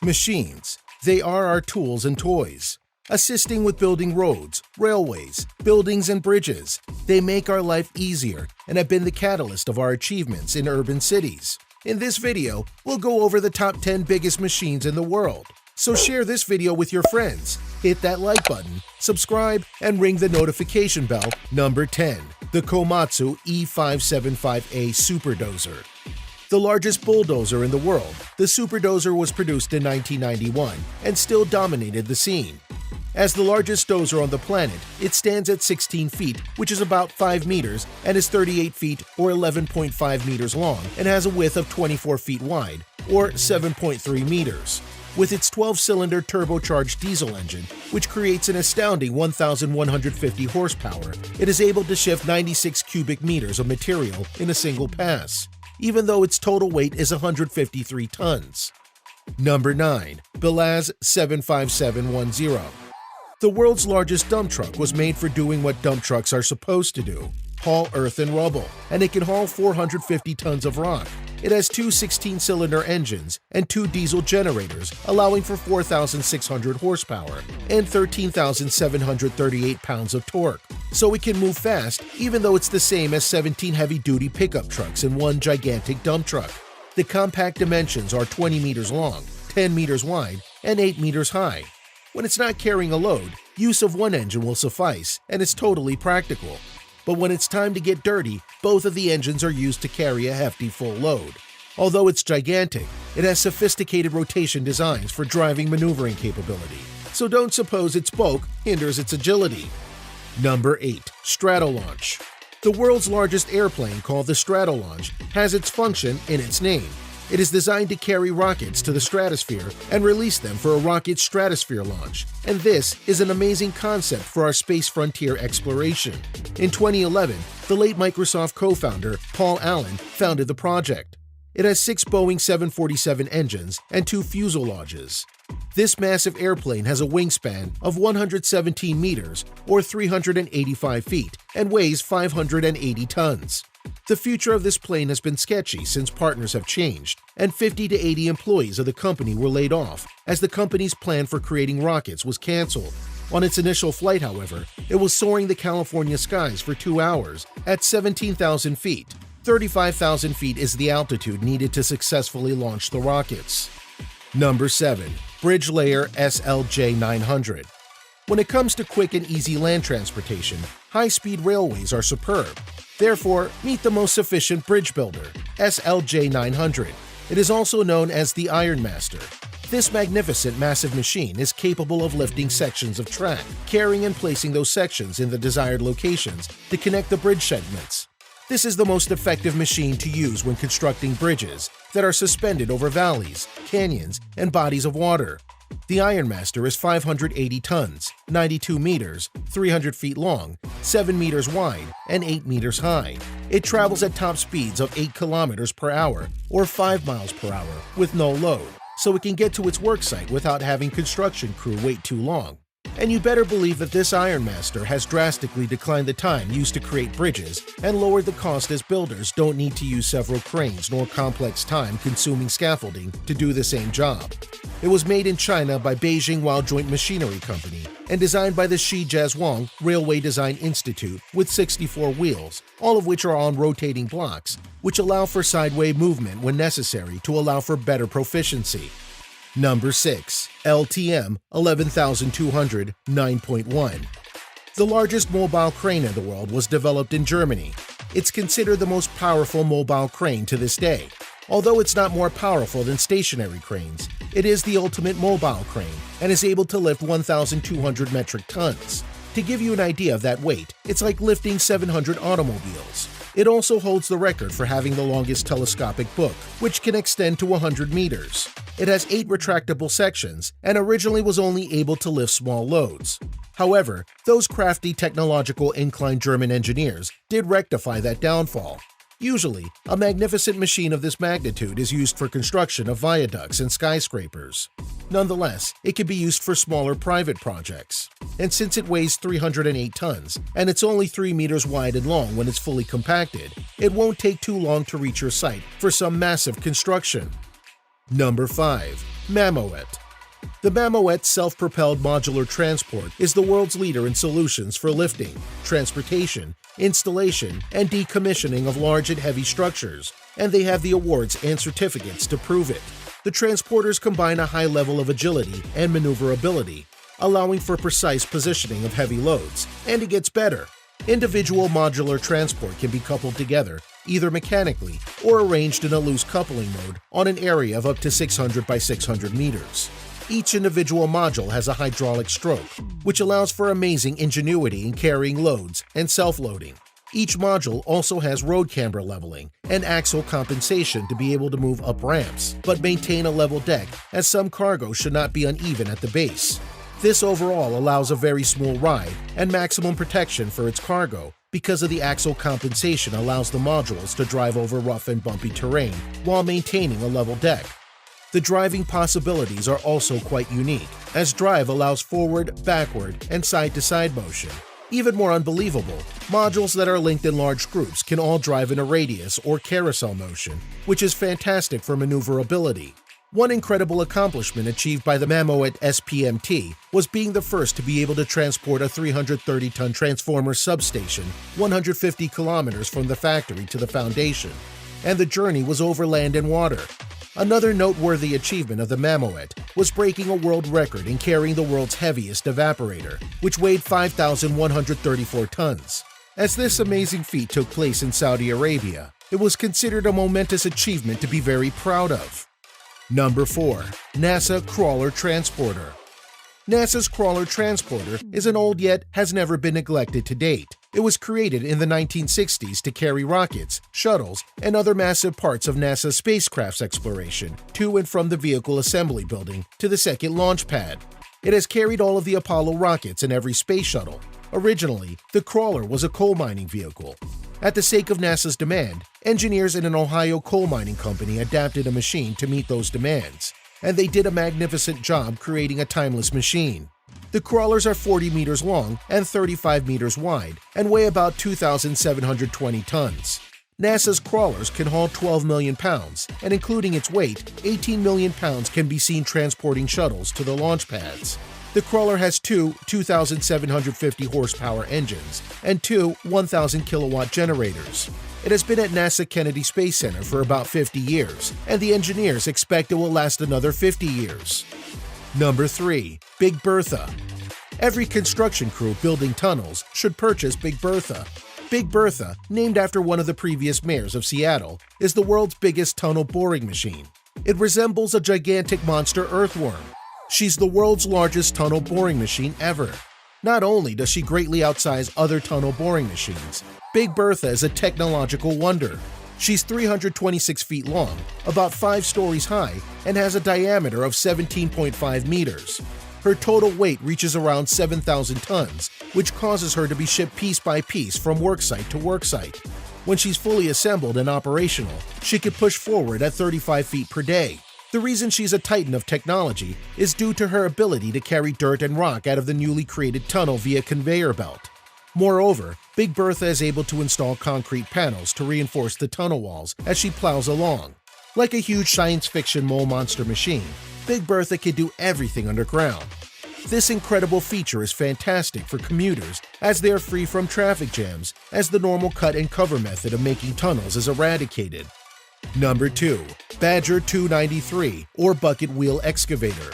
Machines. They are our tools and toys, assisting with building roads, railways, buildings, and bridges. They make our life easier and have been the catalyst of our achievements in urban cities. In this video, we'll go over the top 10 biggest machines in the world. So share this video with your friends, hit that like button, subscribe, and ring the notification bell. Number 10. The Komatsu E575A Superdozer. The largest bulldozer in the world, the Superdozer was produced in 1991 and still dominated the scene. As the largest dozer on the planet, it stands at 16 feet, which is about 5 meters, and is 38 feet or 11.5 meters long, and has a width of 24 feet wide, or 7.3 meters. With its 12-cylinder turbocharged diesel engine, which creates an astounding 1,150 horsepower, it is able to shift 96 cubic meters of material in a single pass, even though its total weight is 153 tons. Number 9. Belaz 75710. The world's largest dump truck was made for doing what dump trucks are supposed to do: haul earth and rubble, and it can haul 450 tons of rock. It has two 16-cylinder engines and two diesel generators, allowing for 4,600 horsepower and 13,738 pounds of torque, so it can move fast even though it's the same as 17 heavy-duty pickup trucks in one gigantic dump truck. The compact dimensions are 20 meters long, 10 meters wide, and 8 meters high. When it's not carrying a load, use of one engine will suffice, and it's totally practical. But when it's time to get dirty, both of the engines are used to carry a hefty full load. Although it's gigantic, it has sophisticated rotation designs for driving maneuvering capability, so don't suppose its bulk hinders its agility. Number 8. Stratolaunch. The world's largest airplane, called the Stratolaunch, has its function in its name. It is designed to carry rockets to the stratosphere and release them for a rocket stratosphere launch, and this is an amazing concept for our space frontier exploration. In 2011, the late Microsoft co-founder Paul Allen founded the project. It has 6 Boeing 747 engines and 2 fuselages. This massive airplane has a wingspan of 117 meters or 385 feet and weighs 580 tons. The future of this plane has been sketchy since partners have changed, and 50 to 80 employees of the company were laid off as the company's plan for creating rockets was canceled. On its initial flight, however, it was soaring the California skies for 2 hours at 17,000 feet. 35,000 feet is the altitude needed to successfully launch the rockets. Number 7. Bridge Layer SLJ-900. When it comes to quick and easy land transportation, high-speed railways are superb. Therefore, meet the most efficient bridge builder, SLJ-900. It is also known as the Iron Master. This magnificent massive machine is capable of lifting sections of track, carrying and placing those sections in the desired locations to connect the bridge segments. This is the most effective machine to use when constructing bridges that are suspended over valleys, canyons, and bodies of water. The Iron Master is 580 tons, 92 meters, 300 feet long, 7 meters wide, and 8 meters high. It travels at top speeds of 8 kilometers per hour or 5 miles per hour with no load, so it can get to its worksite without having construction crew wait too long. And you better believe that this Iron Master has drastically declined the time used to create bridges and lowered the cost, as builders don't need to use several cranes nor complex time-consuming scaffolding to do the same job. It was made in China by Beijing Wao Joint Machinery Company and designed by the Shijiazhuang Railway Design Institute with 64 wheels, all of which are on rotating blocks, which allow for sideway movement when necessary to allow for better proficiency. Number 6. LTM 11200 9.1. The largest mobile crane in the world was developed in Germany. It's considered the most powerful mobile crane to this day. Although it's not more powerful than stationary cranes, it is the ultimate mobile crane and is able to lift 1,200 metric tons. To give you an idea of that weight, it's like lifting 700 automobiles. It also holds the record for having the longest telescopic book, which can extend to 100 meters. It has 8 retractable sections and originally was only able to lift small loads. However, those crafty technological inclined German engineers did rectify that downfall. Usually, a magnificent machine of this magnitude is used for construction of viaducts and skyscrapers. Nonetheless, it can be used for smaller private projects. And since it weighs 308 tons, and it's only 3 meters wide and long when it's fully compacted, it won't take too long to reach your site for some massive construction. Number 5. Mammoet. The Mammoet self-propelled modular transport is the world's leader in solutions for lifting, transportation, installation, and decommissioning of large and heavy structures, and they have the awards and certificates to prove it. The transporters combine a high level of agility and maneuverability, allowing for precise positioning of heavy loads, and it gets better. Individual modular transport can be coupled together, either mechanically or arranged in a loose coupling mode on an area of up to 600 by 600 meters. Each individual module has a hydraulic stroke, which allows for amazing ingenuity in carrying loads and self-loading. Each module also has road camber leveling and axle compensation to be able to move up ramps, but maintain a level deck as some cargo should not be uneven at the base. This overall allows a very smooth ride and maximum protection for its cargo because of the axle compensation allows the modules to drive over rough and bumpy terrain while maintaining a level deck. The driving possibilities are also quite unique, as drive allows forward, backward, and side-to-side motion. Even more unbelievable, modules that are linked in large groups can all drive in a radius or carousel motion, which is fantastic for maneuverability. One incredible accomplishment achieved by the Mammoet SPMT was being the first to be able to transport a 330-ton transformer substation 150 kilometers from the factory to the foundation, and the journey was over land and water. Another noteworthy achievement of the Mammoet was breaking a world record in carrying the world's heaviest evaporator, which weighed 5,134 tons. As this amazing feat took place in Saudi Arabia, it was considered a momentous achievement to be very proud of. Number 4. NASA Crawler Transporter. NASA's Crawler Transporter is an old yet has never been neglected to date. It was created in the 1960s to carry rockets, shuttles, and other massive parts of NASA spacecraft's exploration to and from the vehicle assembly building to the second launch pad. It has carried all of the Apollo rockets and every space shuttle. Originally, the Crawler was a coal mining vehicle. At the sake of NASA's demand, engineers in an Ohio coal mining company adapted a machine to meet those demands, and they did a magnificent job creating a timeless machine. The crawlers are 40 meters long and 35 meters wide and weigh about 2,720 tons. NASA's crawlers can haul 12 million pounds, and including its weight, 18 million pounds can be seen transporting shuttles to the launch pads. The crawler has two 2,750 horsepower engines and two 1,000 kilowatt generators. It has been at NASA Kennedy Space Center for about 50 years, and the engineers expect it will last another 50 years. Number 3. Big Bertha. Every construction crew building tunnels should purchase Big Bertha. Big Bertha, named after one of the previous mayors of Seattle, is the world's biggest tunnel boring machine. It resembles a gigantic monster earthworm. She's the world's largest tunnel boring machine ever. Not only does she greatly outsize other tunnel boring machines, Big Bertha is a technological wonder. She's 326 feet long, about 5 stories high, and has a diameter of 17.5 meters. Her total weight reaches around 7,000 tons, which causes her to be shipped piece by piece from worksite to worksite. When she's fully assembled and operational, she can push forward at 35 feet per day. The reason she's a titan of technology is due to her ability to carry dirt and rock out of the newly created tunnel via conveyor belt. Moreover, Big Bertha is able to install concrete panels to reinforce the tunnel walls as she plows along. Like a huge science fiction mole monster machine, Big Bertha can do everything underground. This incredible feature is fantastic for commuters as they are free from traffic jams as the normal cut and cover method of making tunnels is eradicated. Number 2. Badger 293 or Bucket Wheel Excavator.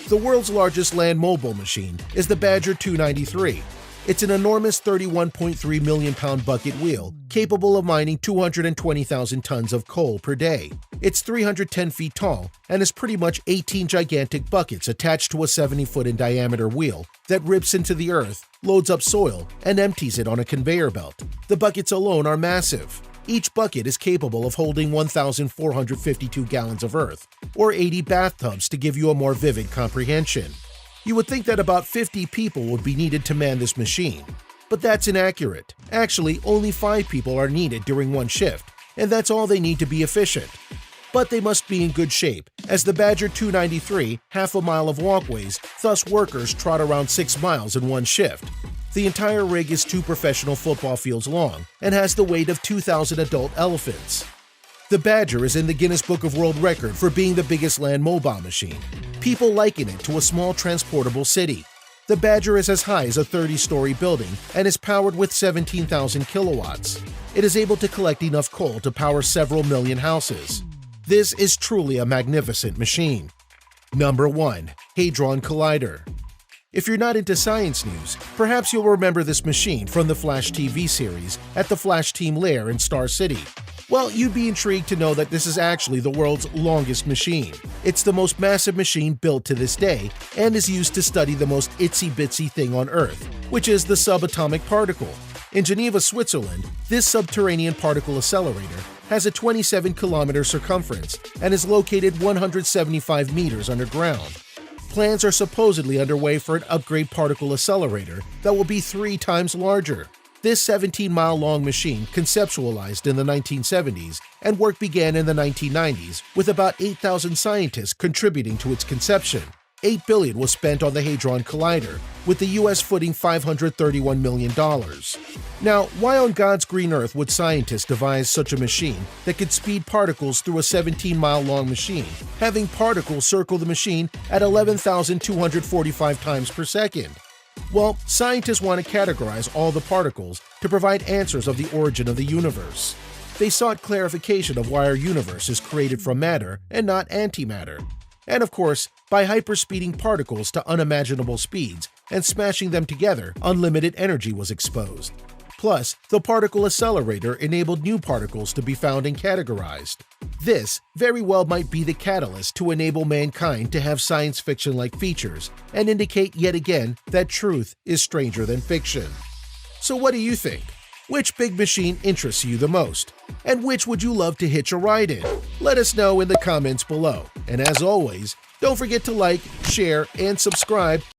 The world's largest land mobile machine is the Badger 293. It's an enormous 31.3 million pound bucket wheel capable of mining 220,000 tons of coal per day. It's 310 feet tall and is pretty much 18 gigantic buckets attached to a 70-foot in diameter wheel that rips into the earth, loads up soil, and empties it on a conveyor belt. The buckets alone are massive. Each bucket is capable of holding 1,452 gallons of earth, or 80 bathtubs to give you a more vivid comprehension. You would think that about 50 people would be needed to man this machine, but that's inaccurate. Actually, only 5 people are needed during one shift, and that's all they need to be efficient. But they must be in good shape, as the Badger 293 half a mile of walkways, thus workers trot around 6 miles in one shift. The entire rig is 2 professional football fields long and has the weight of 2,000 adult elephants. The Badger is in the Guinness Book of World Record for being the biggest land mobile machine. People liken it to a small transportable city. The Badger is as high as a 30-story building and is powered with 17,000 kilowatts. It is able to collect enough coal to power several million houses. This is truly a magnificent machine. Number 1. Hadron Collider. If you're not into science news, perhaps you'll remember this machine from the Flash TV series at the Flash Team lair in Star City. Well, you'd be intrigued to know that this is actually the world's longest machine. It's the most massive machine built to this day and is used to study the most itsy-bitsy thing on Earth, which is the subatomic particle. In Geneva, Switzerland, this subterranean particle accelerator has a 27-kilometer circumference and is located 175 meters underground. Plans are supposedly underway for an upgrade particle accelerator that will be 3 times larger. This 17-mile-long machine conceptualized in the 1970s, and work began in the 1990s, with about 8,000 scientists contributing to its conception. $8 billion was spent on the Hadron Collider, with the U.S. footing $531 million. Now, why on God's green earth would scientists devise such a machine that could speed particles through a 17-mile-long machine, having particles circle the machine at 11,245 times per second? Well, scientists want to categorize all the particles to provide answers of the origin of the universe. They sought clarification of why our universe is created from matter and not antimatter. And of course, by hyperspeeding particles to unimaginable speeds and smashing them together, unlimited energy was exposed. Plus, the particle accelerator enabled new particles to be found and categorized. This very well might be the catalyst to enable mankind to have science fiction-like features and indicate yet again that truth is stranger than fiction. So what do you think? Which big machine interests you the most? And which would you love to hitch a ride in? Let us know in the comments below. And as always, don't forget to like, share, and subscribe